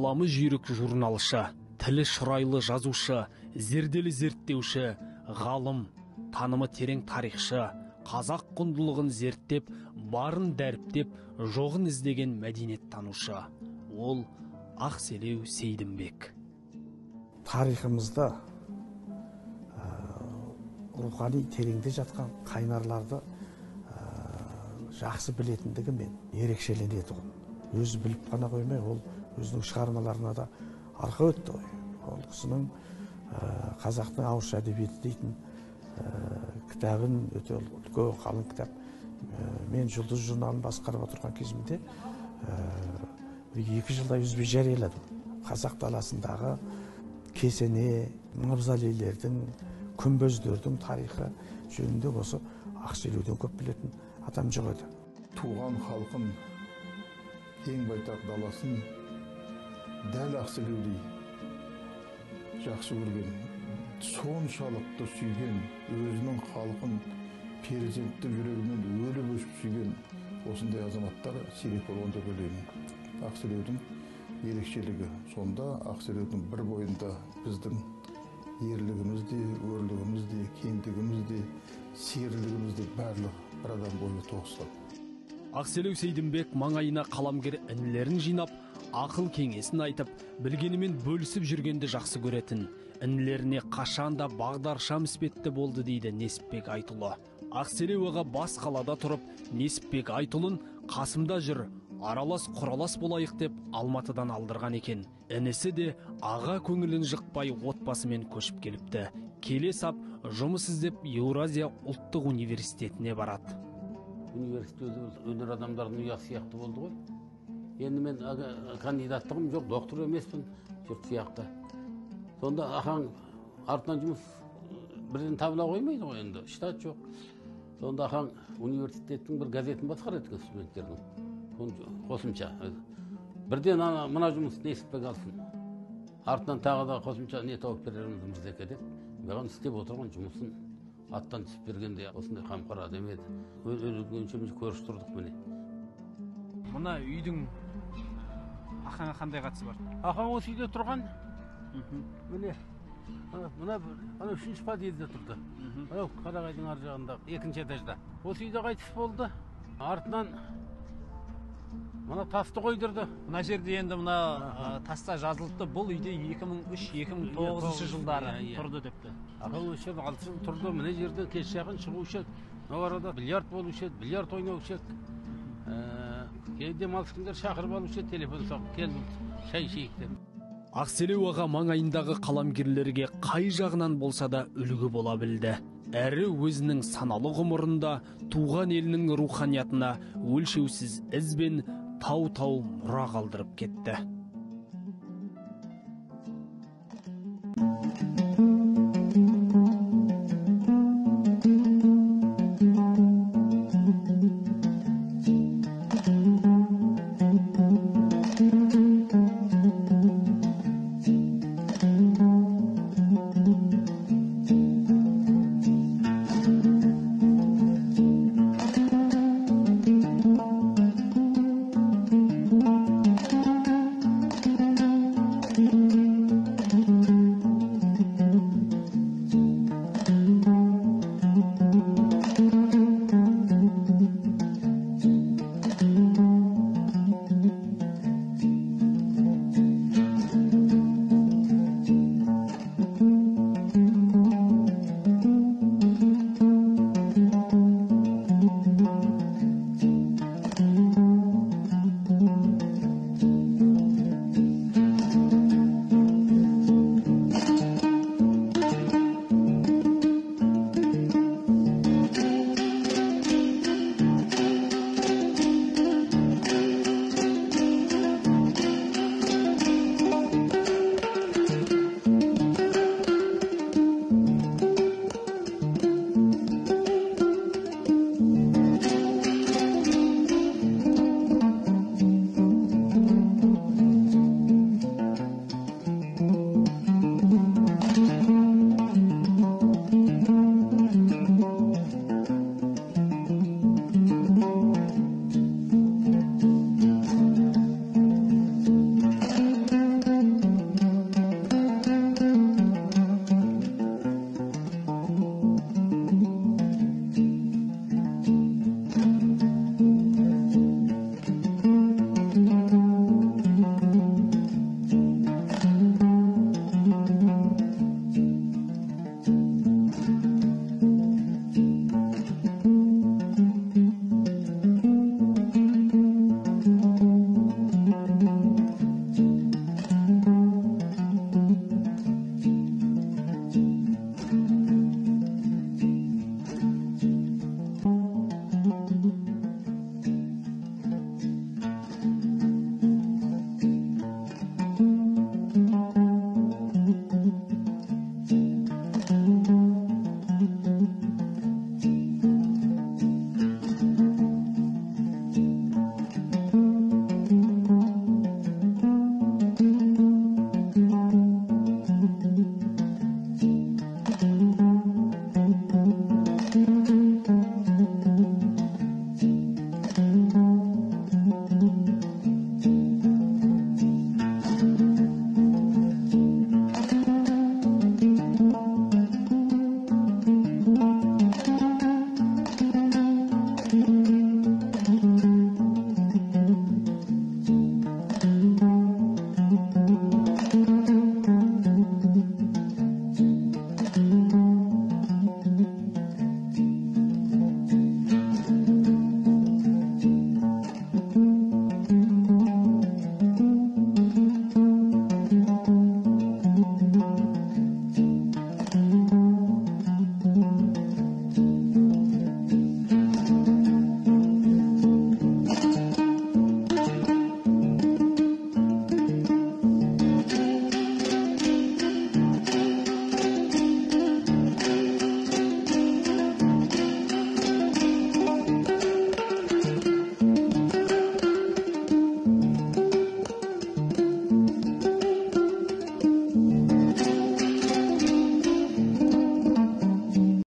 қаламы жүйрік журналшы, тілі шұрайлы жазушы, зерделі зерттеуші, ғалым, танымы терең тарихшы, қазақ құндылығын зерттеп, барын дәріптеп, жоғын іздеген мәдениет танушы. Ол Ақселеу Сейдімбек. Тарихымызда рухани тереңде жатқан қайнарларды жақсы білетіндігі мен ерекшеленеді ғой. Өзі біліп қана қоймай, ол өзінің шығармаларына да арқа өтті ғой. Ол кісінің қазақтың ауызша әдебиеті дейтін кітабын, өте үлкен қалың кітап. Мен Жұлдыз журналын басқарып отырған кезімде 2 жылда үзбей жарияладым. Қазақ даласындағы кесене, мавзолейлердің, күмбездердің тарихы жөнінде осы Ақселеуден көп білетін адам жоқ еді. Туған халқын, ең байтақ даласын дәл Ақселеудей жақсы көрген, соншалықты сүйген, өзінің халқын перзентті жүрегімен өліп өшіп сүйген осындай азаматтар сирек болған деп ойлаймын. Ақселеудің ерекшелігі сонда, Ақселеудің бір бойында біздің ерлігіміз де, өрлігіміз де, кеңдігіміз де, серілігіміз де барлығы бір адам бойы тоғысқан. Ақселеу Сейдімбек маңайына қаламгер інілерін жинап, ақыл кеңесін айтып, білгенімен бөлісіп жүргенді жақсы көретін. Інілеріне қашанда бағдаршам іспетті болды дейді Несіпбек Айтұлы. Ақселеу аға бас қалада тұрып, Несіпбек Айтұлын қасымда жүр, аралас құралас болайық деп Алматыдан алдырған екен. Інісі де аға көңілін жықпай отбасымен көшіп келіпті. Келе сап, жұмыс іздеп Еуразия ұлттық университетіне барады. Университет өнер адамдардың ұясы сияқты болды ғой. Енді мен кандидаттығым жоқ, доктор емеспін, жұрт сияқты. Сонда ақаң артынан жұмыс бірден табыла қоймайды ғой, енді штат жоқ. Сонда ақаң университеттің бір газетін басқарады екен студенттердің. Қосымша. Бірден мына жұмыс Несіпбек алсын. Артынан тағы да қосымша не тауып береріміз Мырзеке деп. Маған істеп отырған жұмысын аттан түсіп бергенде осындай қамқор адам еді. Өлгенше көріш тұрдық міне. Мына үйдің ақаңа қандай қатысы бар? Ақаң осы үйде тұрған. Міне. Мына 3-ші подъезде тұрды. Қарағайдың ар жағында, 2-ші этажда. Осы үйде қайтыс болды. Артынан мына тасты қойдырды. Мына жерде енді мына таста жазылыпты, бұл үйде 2003-2009 жылдары тұрды депті. Ақаң осы жерде 6 жыл тұрды. Міне жерде кеш жақын шығушы еді. Мына арада бильярд болушы еді, бильярд ойнаушы еді. Кейде демалыс күндер шақырып алушы еді, телефон соғып келді, шай ішейік деп. Ақселеу аға маңайындағы қаламгерлерге қай жағынан болса да үлгі бола білді. Әрі өзінің саналы ғұмырында туған елінің руханиятына өлшеусіз із бен тау-тау мұра қалдырып кетті.